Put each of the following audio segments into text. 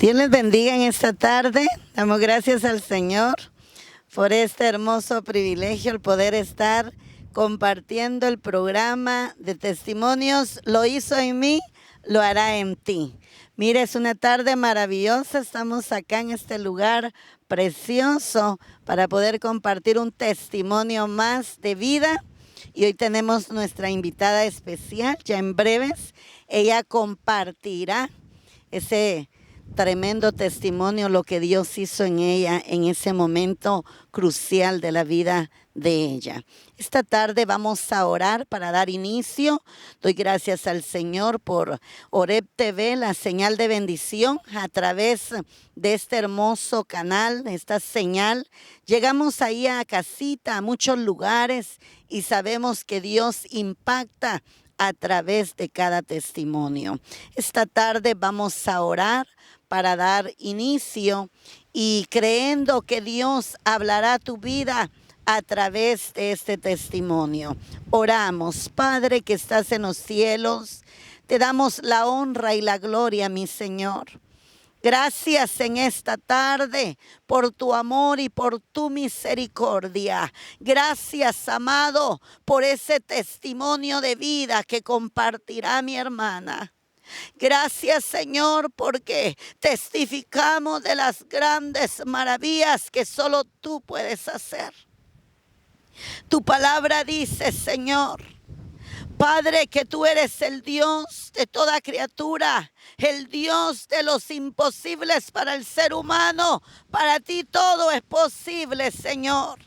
Dios les bendiga en esta tarde. Damos gracias al Señor por este hermoso privilegio, el poder estar compartiendo el programa de testimonios. Lo hizo en mí, lo hará en ti. Mire, es una tarde maravillosa. Estamos acá en este lugar precioso para poder compartir un testimonio más de vida. Y hoy tenemos nuestra invitada especial, ya en breves. Ella compartirá ese tremendo testimonio, lo que Dios hizo en ella en ese momento crucial de la vida de ella. Esta tarde vamos a orar para dar inicio. Doy gracias al Señor por Oreb TV, la señal de bendición a través de este hermoso canal, esta señal. Llegamos ahí a casita, a muchos lugares y sabemos que Dios impacta a través de cada testimonio. Esta tarde vamos a orar para dar inicio y creyendo que Dios hablará a tu vida a través de este testimonio. Oramos. Padre que estás en los cielos, te damos la honra y la gloria, mi Señor. Gracias en esta tarde por tu amor y por tu misericordia. Gracias, amado, por ese testimonio de vida que compartirá mi hermana. Gracias, Señor, porque testificamos de las grandes maravillas que solo tú puedes hacer. Tu palabra dice, Señor, Padre, que tú eres el Dios de toda criatura, el Dios de los imposibles para el ser humano. Para ti todo es posible, Señor.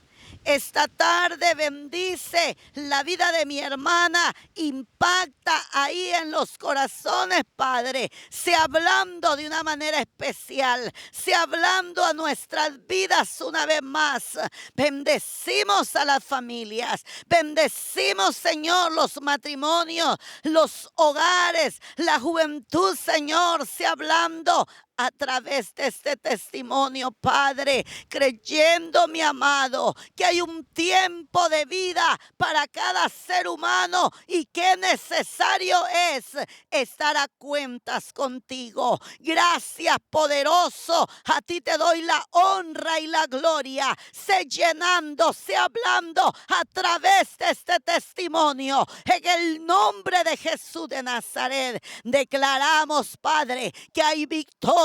Esta tarde bendice la vida de mi hermana, impacta ahí en los corazones, Padre. Sea hablando de una manera especial, sea hablando a nuestras vidas una vez más. Bendecimos a las familias, bendecimos, Señor, los matrimonios, los hogares, la juventud, Señor, sea hablando a través de este testimonio, Padre, creyendo, mi amado, que hay un tiempo de vida para cada ser humano y que necesario es estar a cuentas contigo. Gracias, poderoso. A ti te doy la honra y la gloria. Sé llenando, sé hablando a través de este testimonio. En el nombre de Jesús de Nazaret, declaramos, Padre, que hay victoria.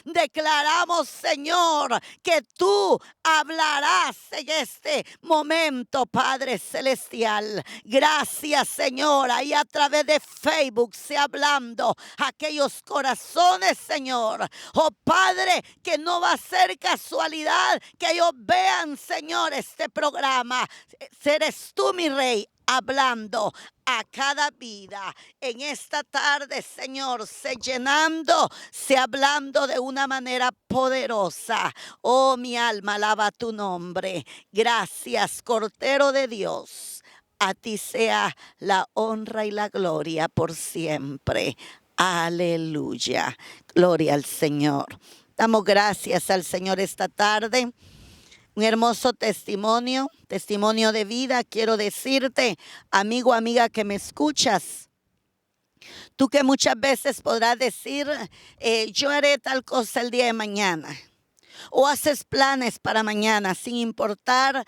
Declaramos, Señor, que tú hablarás en este momento, Padre Celestial. Gracias, Señor. Ahí a través de Facebook se hablando aquellos corazones, Señor. Oh, Padre, que no va a ser casualidad que ellos vean, Señor, este programa. Eres tú, mi Rey, hablando a cada vida en esta tarde, Señor, se llenando, se hablando de una manera poderosa. Oh, mi alma alaba tu nombre. Gracias, Cordero de Dios. A ti sea la honra y la gloria por siempre. Aleluya. Gloria al Señor. Damos gracias al Señor esta tarde. Un hermoso testimonio de vida. Quiero decirte, amigo, amiga que me escuchas, tú que muchas veces podrás decir, yo haré tal cosa el día de mañana. O haces planes para mañana sin importar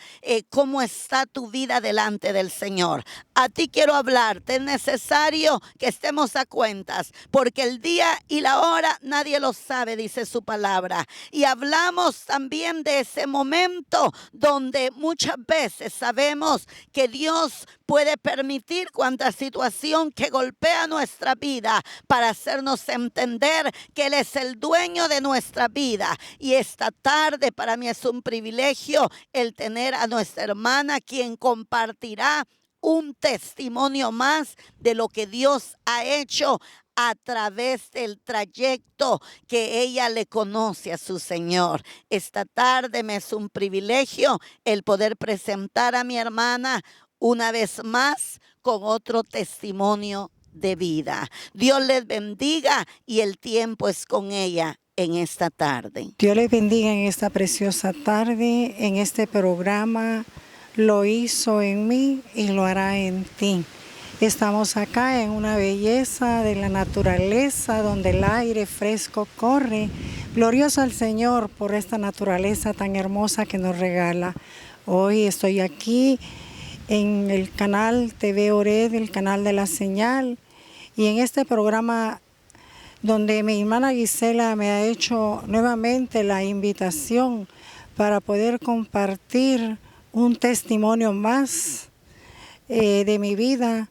cómo está tu vida delante del Señor. A ti quiero hablarte. Es necesario que estemos a cuentas, porque el día y la hora nadie lo sabe, dice su palabra. Y hablamos también de ese momento donde muchas veces sabemos que Dios puede permitir cuanta situación que golpea nuestra vida para hacernos entender que Él es el dueño de nuestra vida. Y esta tarde para mí es un privilegio el tener a nuestra hermana quien compartirá un testimonio más de lo que Dios ha hecho a través del trayecto que ella le conoce a su Señor. Esta tarde me es un privilegio el poder presentar a mi hermana una vez más con otro testimonio de vida. Dios les bendiga y el tiempo es con ella en esta tarde. Dios les bendiga en esta preciosa tarde, en este programa. Lo hizo en mí y lo hará en ti. Estamos acá en una belleza de la naturaleza, donde el aire fresco corre. Glorioso al Señor por esta naturaleza tan hermosa que nos regala. Hoy estoy aquí en el canal TV Ored, el canal de la señal, y en este programa donde mi hermana Gisela me ha hecho nuevamente la invitación para poder compartir un testimonio más de mi vida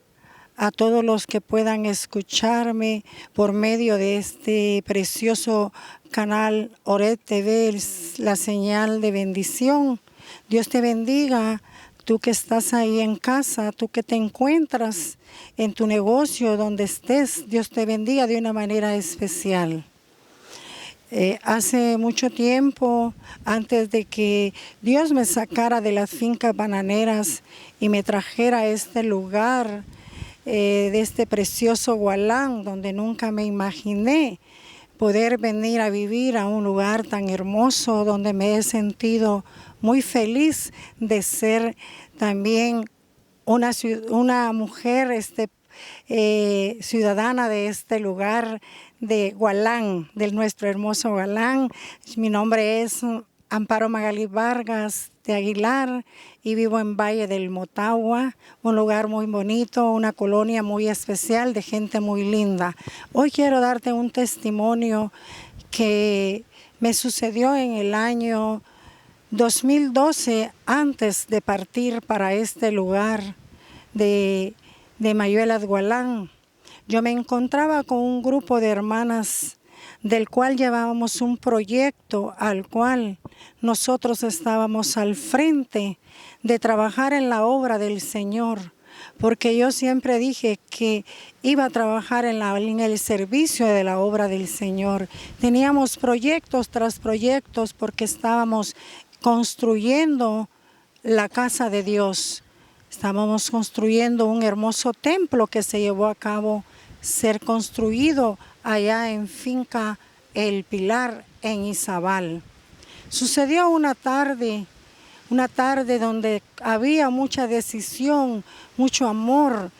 a todos los que puedan escucharme por medio de este precioso canal Ored TV, la señal de bendición. Dios te bendiga, tú que estás ahí en casa, tú que te encuentras en tu negocio, donde estés, Dios te bendiga de una manera especial. Hace mucho tiempo, antes de que Dios me sacara de las fincas bananeras y me trajera a este lugar, de este precioso Gualán, donde nunca me imaginé poder venir a vivir a un lugar tan hermoso, donde me he sentido muy feliz de ser también una mujer ciudadana de este lugar de Gualán, de nuestro hermoso Gualán. Mi nombre es Amparo Magalí Vargas de Aguilar y vivo en Valle del Motagua, un lugar muy bonito, una colonia muy especial de gente muy linda. Hoy quiero darte un testimonio que me sucedió en el año 2012, antes de partir para este lugar de Mayuelas, Gualán. Yo me encontraba con un grupo de hermanas del cual llevábamos un proyecto al cual nosotros estábamos al frente de trabajar en la obra del Señor, porque yo siempre dije que iba a trabajar en el servicio de la obra del Señor. Teníamos proyectos tras proyectos porque estábamos construyendo la casa de Dios. Estábamos construyendo un hermoso templo que se llevó a cabo ser construido allá en Finca El Pilar, en Izabal. Sucedió una tarde donde había mucha decisión, mucho amor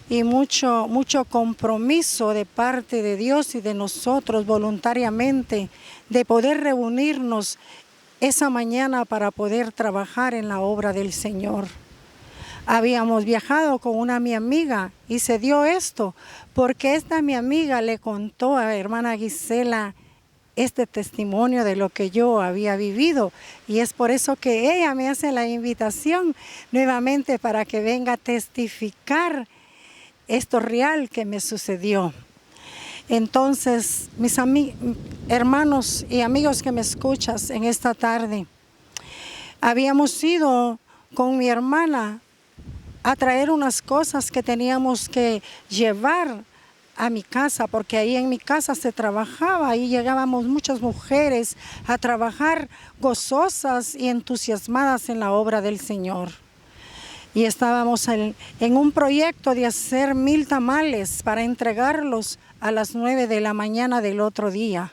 y mucho compromiso de parte de Dios y de nosotros voluntariamente de poder reunirnos esa mañana para poder trabajar en la obra del Señor. Habíamos viajado con mi amiga y se dio esto, porque esta mi amiga le contó a hermana Gisela este testimonio de lo que yo había vivido. Y es por eso que ella me hace la invitación nuevamente para que venga a testificar esto real que me sucedió. Entonces, mis hermanos y amigos que me escuchas en esta tarde, habíamos ido con mi hermana a traer unas cosas que teníamos que llevar a mi casa, porque ahí en mi casa se trabajaba, ahí llegábamos muchas mujeres a trabajar gozosas y entusiasmadas en la obra del Señor. Y estábamos en un proyecto de hacer 1000 tamales para entregarlos a las 9 de la mañana del otro día.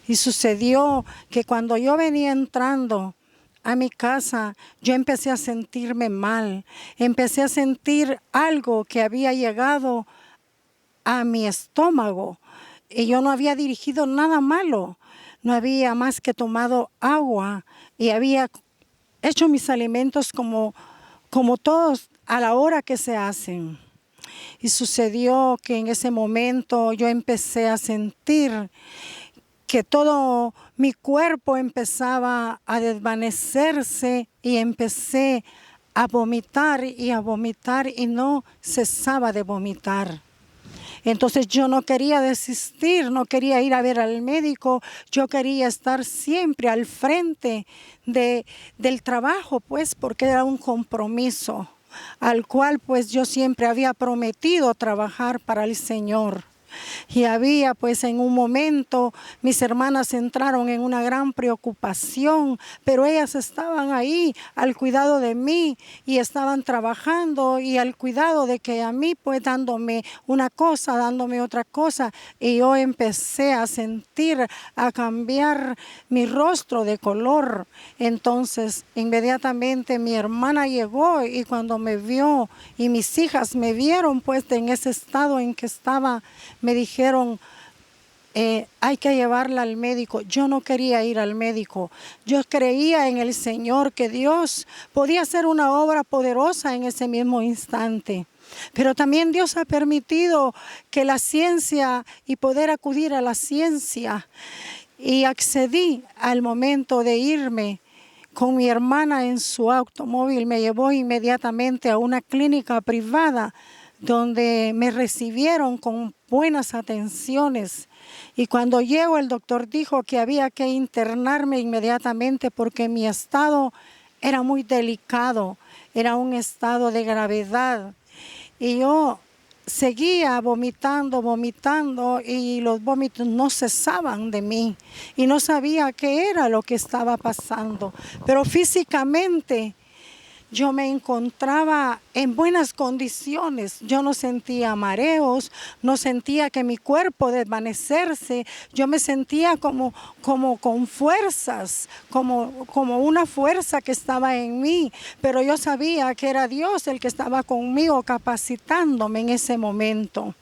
Y sucedió que cuando yo venía entrando a mi casa, yo empecé a sentirme mal, empecé a sentir algo que había llegado a mi estómago y yo no había dirigido nada malo, no había más que tomado agua y había hecho mis alimentos como todos a la hora que se hacen. Y sucedió que en ese momento yo empecé a sentir que todo mi cuerpo empezaba a desvanecerse y empecé a vomitar y no cesaba de vomitar. Entonces yo no quería desistir, no quería ir a ver al médico, yo quería estar siempre al frente del trabajo, pues, porque era un compromiso al cual pues yo siempre había prometido trabajar para el Señor. Y había pues en un momento mis hermanas entraron en una gran preocupación, pero ellas estaban ahí al cuidado de mí y estaban trabajando y al cuidado de que a mí pues dándome una cosa, dándome otra cosa, y yo empecé a sentir, a cambiar mi rostro de color. Entonces inmediatamente mi hermana llegó y cuando me vio y mis hijas me vieron pues en ese estado en que estaba, me dijeron, hay que llevarla al médico. Yo no quería ir al médico. Yo creía en el Señor, que Dios podía hacer una obra poderosa en ese mismo instante. Pero también Dios ha permitido que la ciencia y poder acudir a la ciencia. Y accedí al momento de irme con mi hermana en su automóvil. Me llevó inmediatamente a una clínica privada donde me recibieron con buenas atenciones. Y cuando llego, el doctor dijo que había que internarme inmediatamente porque mi estado era muy delicado, era un estado de gravedad. Y yo seguía vomitando y los vómitos no cesaban de mí. Y no sabía qué era lo que estaba pasando. Pero físicamente yo me encontraba en buenas condiciones. Yo no sentía mareos, no sentía que mi cuerpo desvanecerse. Yo me sentía como con fuerzas, como una fuerza que estaba en mí. Pero yo sabía que era Dios el que estaba conmigo, capacitándome en ese momento.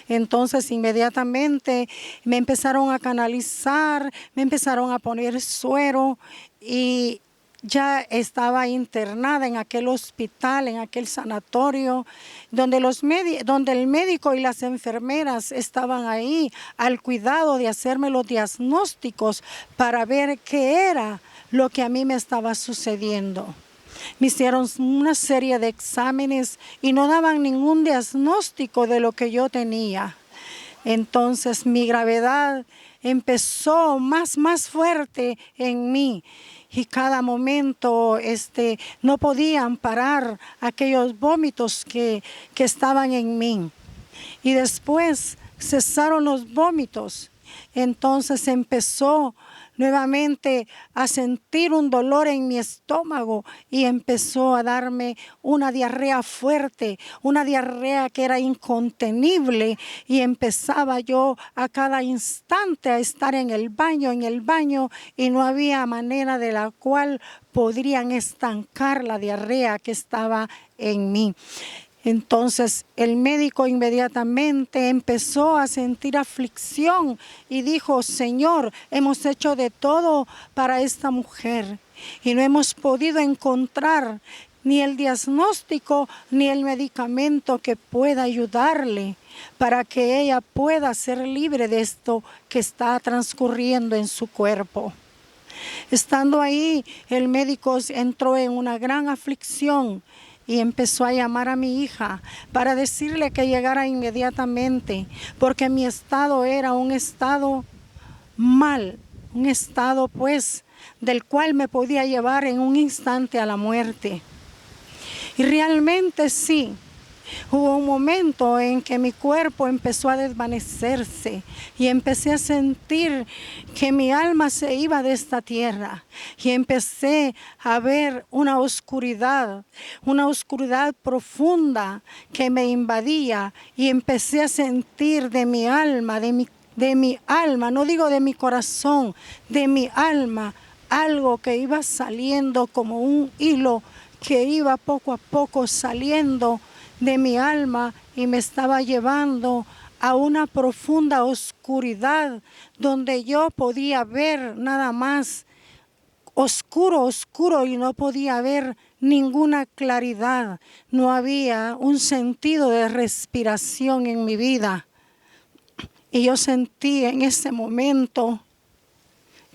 Entonces inmediatamente me empezaron a canalizar, me empezaron a poner suero y ya estaba internada en aquel hospital, en aquel sanatorio, donde el médico y las enfermeras estaban ahí al cuidado de hacerme los diagnósticos para ver qué era lo que a mí me estaba sucediendo. Me hicieron una serie de exámenes y no daban ningún diagnóstico de lo que yo tenía. Entonces mi gravedad empezó más fuerte en mí. Y cada momento no podían parar aquellos vómitos que estaban en mí. Y después cesaron los vómitos. Entonces empezó nuevamente a sentir un dolor en mi estómago y empezó a darme una diarrea fuerte, una diarrea que era incontenible, y empezaba yo a cada instante a estar en el baño y no había manera de la cual podrían estancar la diarrea que estaba en mí. Entonces el médico inmediatamente empezó a sentir aflicción y dijo: Señor, hemos hecho de todo para esta mujer y no hemos podido encontrar ni el diagnóstico ni el medicamento que pueda ayudarle para que ella pueda ser libre de esto que está transcurriendo en su cuerpo. Estando ahí, el médico entró en una gran aflicción y empezó a llamar a mi hija para decirle que llegara inmediatamente, porque mi estado era un estado mal, un estado pues del cual me podía llevar en un instante a la muerte. Y realmente sí, hubo un momento en que mi cuerpo empezó a desvanecerse y empecé a sentir que mi alma se iba de esta tierra y empecé a ver una oscuridad profunda que me invadía y empecé a sentir de mi alma, no digo de mi corazón, de mi alma, algo que iba saliendo como un hilo que iba poco a poco saliendo de mi alma y me estaba llevando a una profunda oscuridad donde yo podía ver nada más oscuro y no podía ver ninguna claridad. No había un sentido de respiración en mi vida. Y yo sentí en ese momento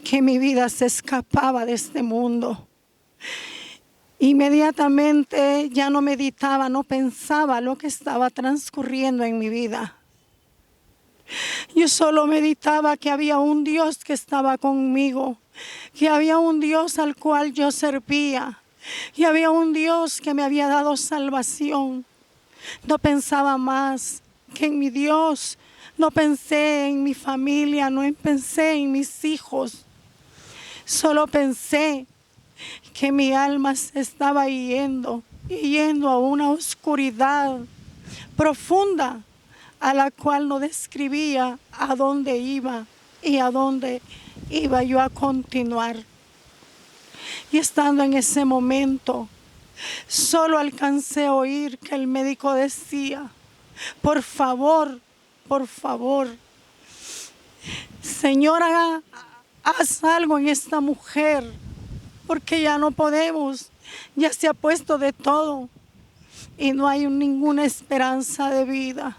que mi vida se escapaba de este mundo. Inmediatamente ya no meditaba, no pensaba lo que estaba transcurriendo en mi vida. Yo solo meditaba que había un Dios que estaba conmigo, que había un Dios al cual yo servía, que había un Dios que me había dado salvación. No pensaba más que en mi Dios, No pensé en mi familia, no pensé en mis hijos. Solo pensé que mi alma se estaba yendo a una oscuridad profunda a la cual no describía a dónde iba y a dónde iba yo a continuar. Y estando en ese momento, solo alcancé a oír que el médico decía: por favor, señora, haz algo en esta mujer, porque ya no podemos, ya se ha puesto de todo y no hay ninguna esperanza de vida.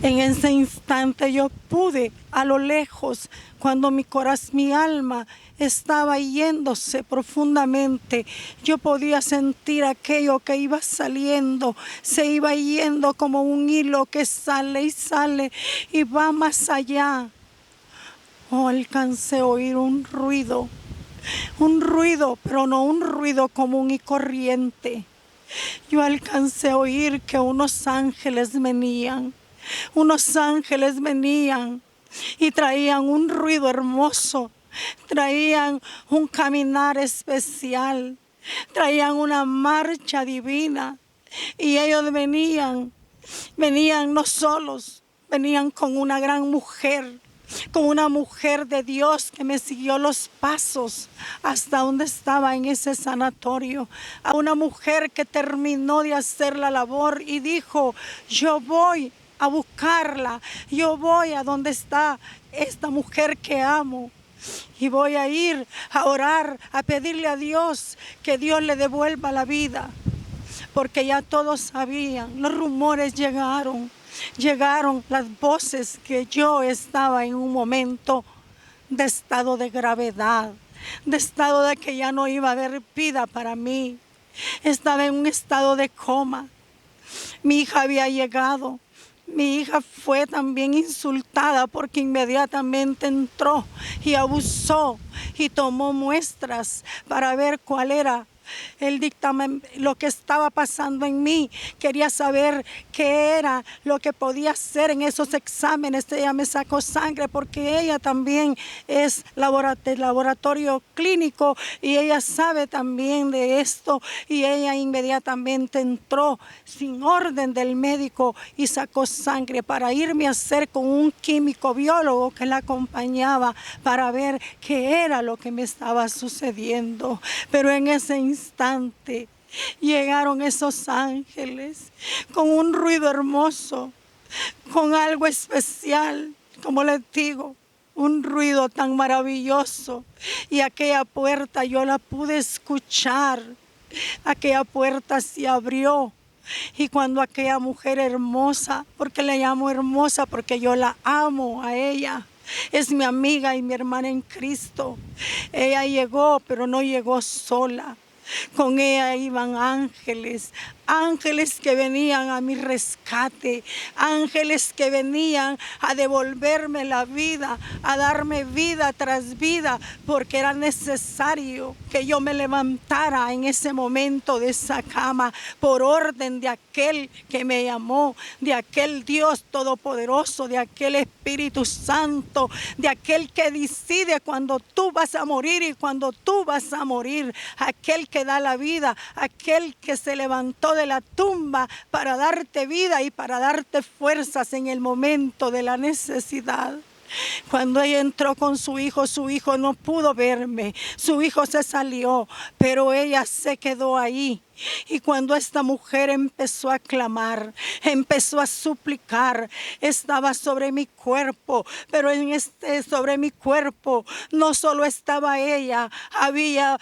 En ese instante yo pude, a lo lejos, cuando mi alma estaba yéndose profundamente, yo podía sentir aquello que iba saliendo, se iba yendo como un hilo que sale y sale y va más allá. Oh, alcancé a oír un ruido, pero no un ruido común y corriente. Yo alcancé a oír que unos ángeles venían y traían un ruido hermoso, traían un caminar especial, traían una marcha divina. Y ellos venían no solos, venían con una gran mujer, con una mujer de Dios que me siguió los pasos hasta donde estaba en ese sanatorio. A una mujer que terminó de hacer la labor y dijo: yo voy a buscarla, yo voy a donde está esta mujer que amo. Y voy a ir a orar, a pedirle a Dios que Dios le devuelva la vida. Porque ya todos sabían, los rumores llegaron las voces que yo estaba en un momento de estado de gravedad, de estado de que ya no iba a haber vida para mí. Estaba en un estado de coma. Mi hija había llegado. Mi hija fue también insultada porque inmediatamente entró y abusó y tomó muestras para ver cuál era el dictamen, lo que estaba pasando en mí. Quería saber qué era lo que podía hacer en esos exámenes. Ella me sacó sangre porque ella también es laboratorio clínico y ella sabe también de esto. Y ella inmediatamente entró sin orden del médico y sacó sangre para irme a hacer con un químico biólogo que la acompañaba para ver qué era lo que me estaba sucediendo. Pero en ese instante llegaron esos ángeles con un ruido hermoso, con algo especial, como les digo, un ruido tan maravilloso. Y aquella puerta yo la pude escuchar, aquella puerta se abrió. Y cuando aquella mujer hermosa, porque le llamo hermosa porque yo la amo a ella, es mi amiga y mi hermana en Cristo. Ella llegó, pero no llegó sola. Con ella iban ángeles que venían a mi rescate, ángeles que venían a devolverme la vida, a darme vida tras vida, porque era necesario que yo me levantara en ese momento de esa cama por orden de aquel que me llamó, de aquel Dios todopoderoso, de aquel Espíritu Santo, de aquel que decide cuando tú vas a morir y cuando tú vas a morir, aquel que da la vida, aquel que se levantó de la tumba para darte vida y para darte fuerzas en el momento de la necesidad. Cuando ella entró con su hijo no pudo verme, su hijo se salió, pero ella se quedó ahí. Y cuando esta mujer empezó a clamar, empezó a suplicar, estaba sobre mi cuerpo, pero sobre mi cuerpo no solo estaba ella, había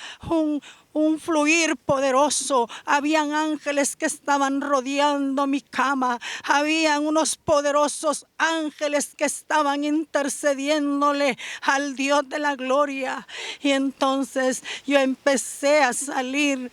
un fluir poderoso, habían ángeles que estaban rodeando mi cama, habían unos poderosos ángeles que estaban intercediéndole al Dios de la gloria. Y entonces yo empecé a salir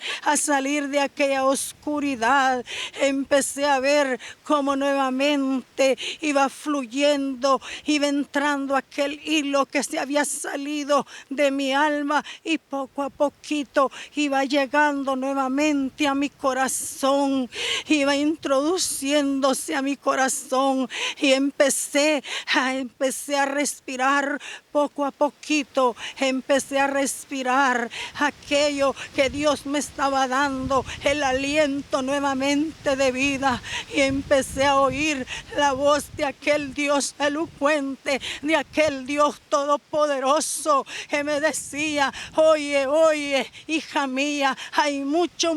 de de aquella oscuridad, empecé a ver cómo nuevamente iba fluyendo, iba entrando aquel hilo que se había salido de mi alma y poco a poquito iba llegando nuevamente a mi corazón, iba introduciéndose a mi corazón y empecé a respirar poco a poquito, empecé a respirar aquello que Dios me estaba dando, el aliento nuevamente de vida, y empecé a oír la voz de aquel Dios elocuente, de aquel Dios todopoderoso que me decía: oye, oye, hija mía, hay mucho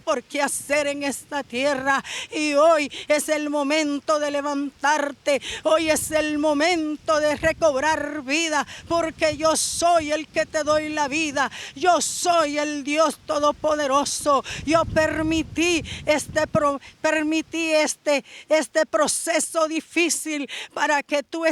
por qué hacer en esta tierra, y hoy es el momento de levantarte, hoy es el momento de recobrar vida, porque yo soy el que te doy la vida, yo soy el Dios todopoderoso. Yo permití este proceso difícil para que tú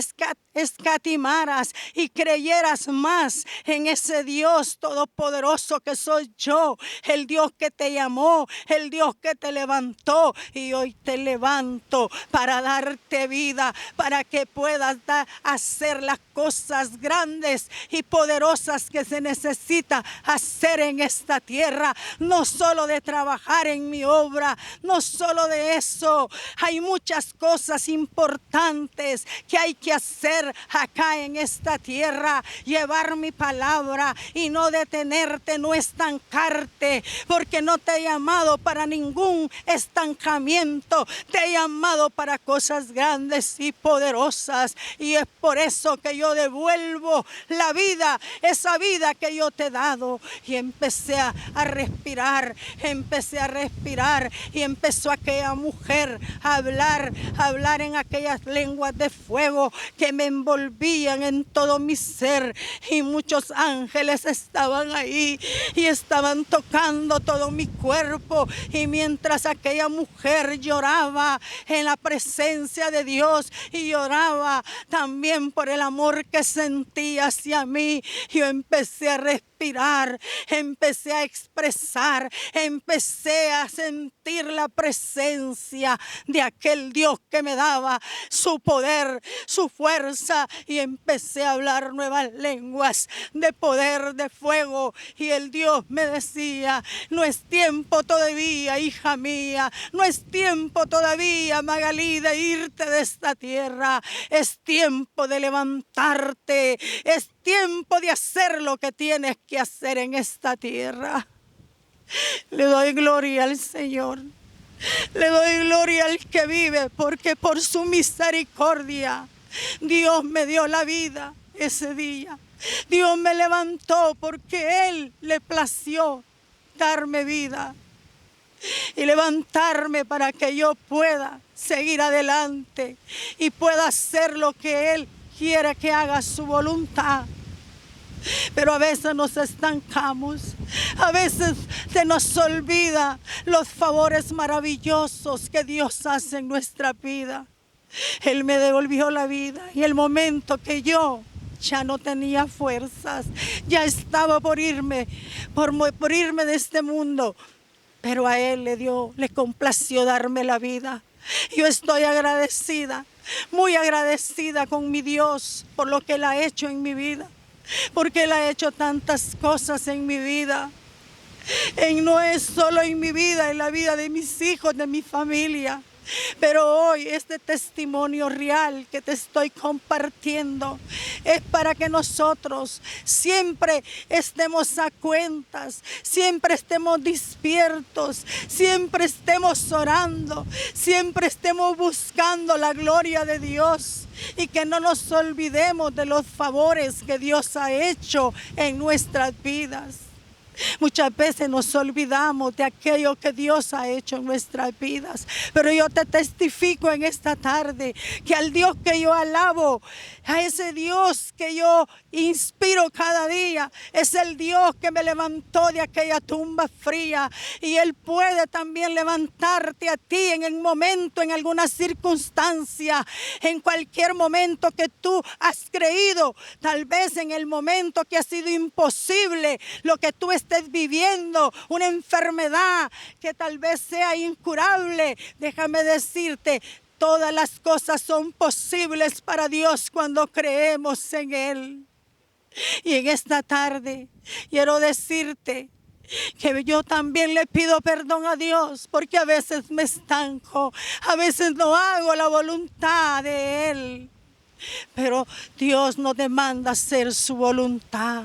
escatimaras y creyeras más en ese Dios todopoderoso que soy yo, el Dios que te llamó, el Dios que te levantó, y hoy te levanto para darte vida, para que puedas hacer las cosas grandes y poderosas que se necesita hacer en esta tierra. No solo de trabajar en mi obra, no solo de eso, hay muchas cosas importantes que hay que hacer acá en esta tierra. Llevar mi palabra y no detenerte, no estancarte, porque no te he llamado para ningún estancamiento, te he llamado para cosas grandes y poderosas, y es por eso que yo devuelvo la vida, esa vida que yo te he dado. Y empecé a respirar, y empezó aquella mujer a hablar en aquellas lenguas de fuego que me envolvían en todo mi ser, y muchos ángeles estaban ahí y estaban tocando todo mi cuerpo, y mientras aquella mujer lloraba en la presencia de Dios y lloraba también por el amor que sentía hacia mí, yo empecé a respirar, empecé a expresar, empecé a sentir la presencia de aquel Dios que me daba su poder, su fuerza, y empecé a hablar nuevas lenguas de poder, de fuego, y el Dios me decía: no es tiempo todavía, hija mía, no es tiempo todavía, Magalí, de irte de esta tierra, es tiempo de levantarte, es tiempo de hacer lo que tienes que hacer en esta tierra. Le doy gloria al Señor, le doy gloria al que vive, porque por su misericordia Dios me dio la vida ese día. Dios me levantó porque Él le plació darme vida y levantarme para que yo pueda seguir adelante y pueda hacer lo que Él quiere que haga, su voluntad. Pero a veces nos estancamos, a veces se nos olvida los favores maravillosos que Dios hace en nuestra vida. Él me devolvió la vida, y el momento que yo ya no tenía fuerzas, ya estaba por irme de este mundo, pero a Él le complació darme la vida. Yo estoy agradecida, muy agradecida con mi Dios por lo que Él ha hecho en mi vida, porque Él ha hecho tantas cosas en mi vida. No es solo en mi vida, en la vida de mis hijos, de mi familia. Pero hoy este testimonio real que te estoy compartiendo es para que nosotros siempre estemos a cuentas, siempre estemos despiertos, siempre estemos orando, siempre estemos buscando la gloria de Dios, y que no nos olvidemos de los favores que Dios ha hecho en nuestras vidas. Muchas veces nos olvidamos de aquello que Dios ha hecho en nuestras vidas, pero yo te testifico en esta tarde que al Dios que yo alabo, a ese Dios que yo inspiro cada día. Es el Dios que me levantó de aquella tumba fría, y Él puede también levantarte a ti en el momento, en alguna circunstancia, en cualquier momento que tú has creído, tal vez en el momento que ha sido imposible lo que tú estés viviendo, una enfermedad que tal vez sea incurable. Déjame decirte, todas las cosas son posibles para Dios cuando creemos en Él. Y en esta tarde quiero decirte que yo también le pido perdón a Dios, porque a veces me estanco, a veces no hago la voluntad de Él. Pero Dios nos demanda hacer su voluntad.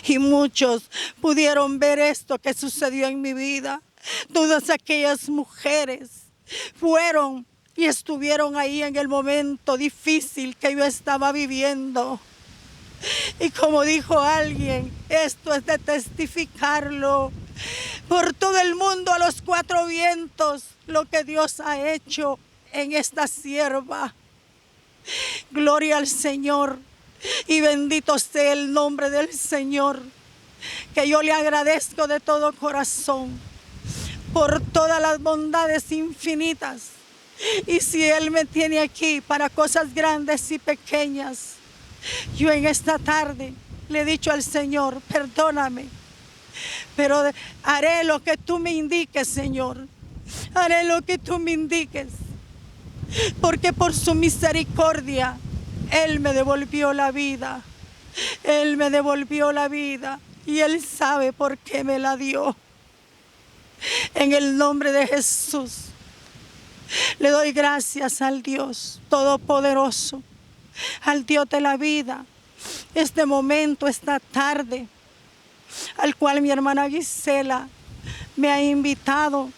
Y muchos pudieron ver esto que sucedió en mi vida. Todas aquellas mujeres fueron y estuvieron ahí en el momento difícil que yo estaba viviendo. Y como dijo alguien, esto es de testificarlo por todo el mundo, a los cuatro vientos, lo que Dios ha hecho en esta sierva. Gloria al Señor y bendito sea el nombre del Señor, que yo le agradezco de todo corazón por todas las bondades infinitas. Y si Él me tiene aquí para cosas grandes y pequeñas, yo en esta tarde le he dicho al Señor, perdóname, pero haré lo que tú me indiques, Señor. Haré lo que tú me indiques, porque por su misericordia Él me devolvió la vida. Él me devolvió la vida y Él sabe por qué me la dio. En el nombre de Jesús, le doy gracias al Dios Todopoderoso, al Dios de la vida, este momento, esta tarde, al cual mi hermana Gisela me ha invitado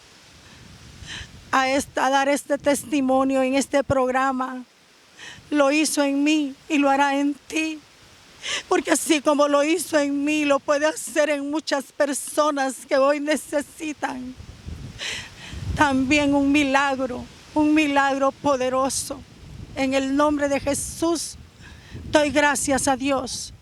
a dar este testimonio en este programa. Lo hizo en mí y lo hará en ti. Porque así como lo hizo en mí, lo puede hacer en muchas personas que hoy necesitan también un milagro poderoso. En el nombre de Jesús, doy gracias a Dios.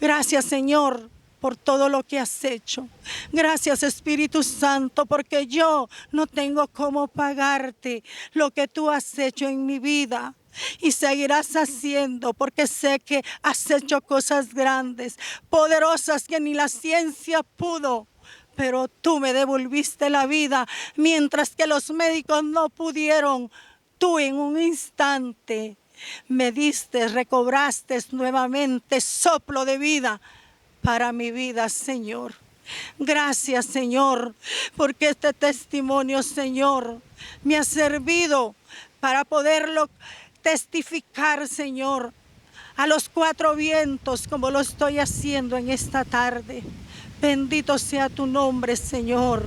Gracias, Señor, por todo lo que has hecho. Gracias, Espíritu Santo, porque yo no tengo cómo pagarte lo que tú has hecho en mi vida. Y seguirás haciendo, porque sé que has hecho cosas grandes, poderosas, que ni la ciencia pudo. Pero tú me devolviste la vida, mientras que los médicos no pudieron. Tú en un instante me diste, recobraste nuevamente soplo de vida para mi vida, Señor. Gracias, Señor, porque este testimonio, Señor, me ha servido para poderlo testificar, Señor, a los cuatro vientos, como lo estoy haciendo en esta tarde. Bendito sea tu nombre, Señor.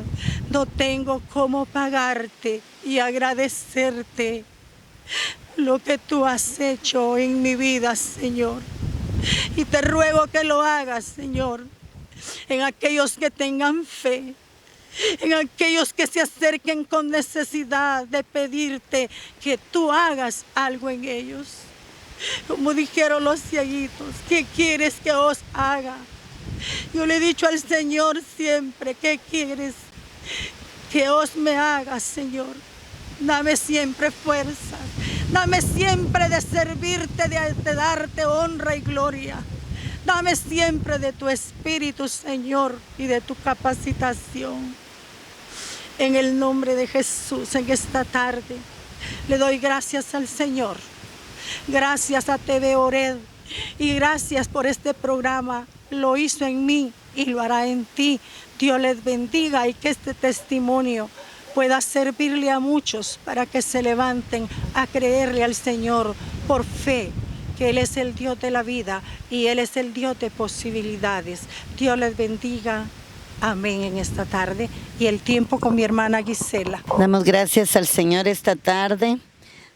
No tengo cómo pagarte y agradecerte lo que tú has hecho en mi vida, Señor. Y te ruego que lo hagas, Señor, en aquellos que tengan fe, en aquellos que se acerquen con necesidad de pedirte que tú hagas algo en ellos. Como dijeron los cieguitos, ¿qué quieres que os haga? Yo le he dicho al Señor siempre, ¿qué quieres que os me haga, Señor? Dame siempre fuerza, dame siempre de servirte, de darte honra y gloria. Dame siempre de tu espíritu, Señor, y de tu capacitación. En el nombre de Jesús, en esta tarde, le doy gracias al Señor. Gracias a TV Ored y gracias por este programa. Lo hizo en mí y lo hará en ti. Dios les bendiga y que este testimonio pueda servirle a muchos para que se levanten a creerle al Señor por fe, que Él es el Dios de la vida y Él es el Dios de posibilidades. Dios les bendiga. Amén en esta tarde y el tiempo con mi hermana Gisela. Damos gracias al Señor esta tarde.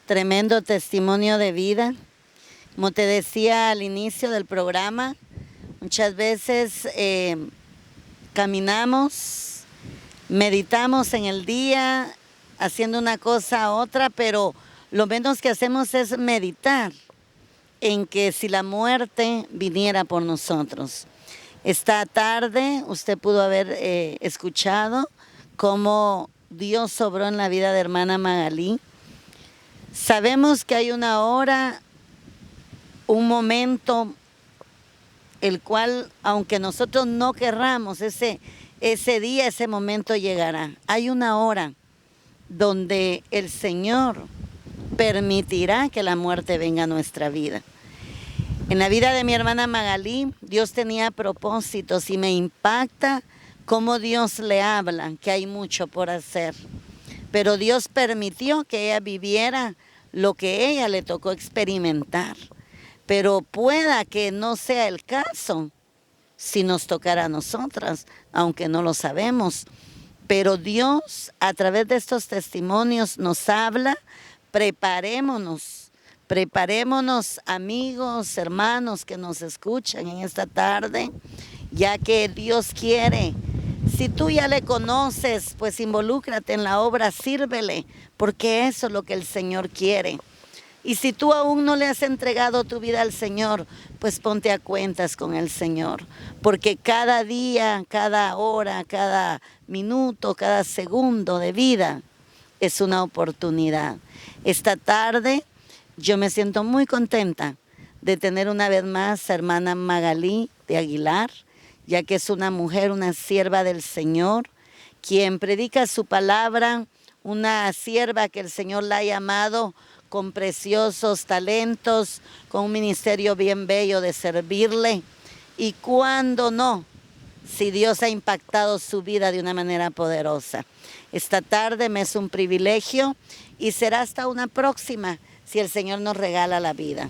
Tremendo testimonio de vida. Como te decía al inicio del programa, muchas veces caminamos, meditamos en el día, haciendo una cosa a otra, pero lo menos que hacemos es meditar en que si la muerte viniera por nosotros. Esta tarde usted pudo haber escuchado cómo Dios obró en la vida de hermana Magalí. Sabemos que hay una hora, un momento, el cual, aunque nosotros no querramos, ese día, ese momento llegará. Hay una hora donde el Señor permitirá que la muerte venga a nuestra vida. En la vida de mi hermana Magalí, Dios tenía propósitos y me impacta cómo Dios le habla, que hay mucho por hacer. Pero Dios permitió que ella viviera lo que a ella le tocó experimentar. Pero pueda que no sea el caso si nos tocara a nosotras, aunque no lo sabemos. Pero Dios, a través de estos testimonios, nos habla. Preparémonos, amigos, hermanos que nos escuchan en esta tarde, ya que Dios quiere. Si tú ya le conoces, pues involúcrate en la obra, sírvele, porque eso es lo que el Señor quiere. Y si tú aún no le has entregado tu vida al Señor, pues ponte a cuentas con el Señor, porque cada día, cada hora, cada minuto, cada segundo de vida es una oportunidad. Esta tarde yo me siento muy contenta de tener una vez más a hermana Magalí de Aguilar, ya que es una mujer, una sierva del Señor, quien predica su palabra, una sierva que el Señor la ha llamado con preciosos talentos, con un ministerio bien bello de servirle. Y cuándo no, si Dios ha impactado su vida de una manera poderosa. Esta tarde me es un privilegio y será hasta una próxima, si el Señor nos regala la vida.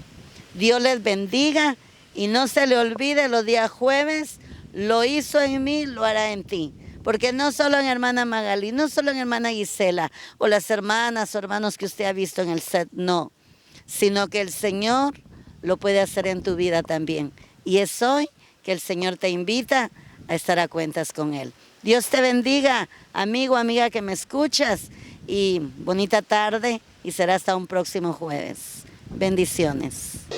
Dios les bendiga y no se le olvide los días jueves, lo hizo en mí, lo hará en ti. Porque no solo en hermana Magalí, no solo en hermana Gisela o las hermanas o hermanos que usted ha visto en el set, no. Sino que el Señor lo puede hacer en tu vida también. Y es hoy que el Señor te invita a estar a cuentas con Él. Dios te bendiga, amigo, amiga que me escuchas. Y bonita tarde y será hasta un próximo jueves. Bendiciones.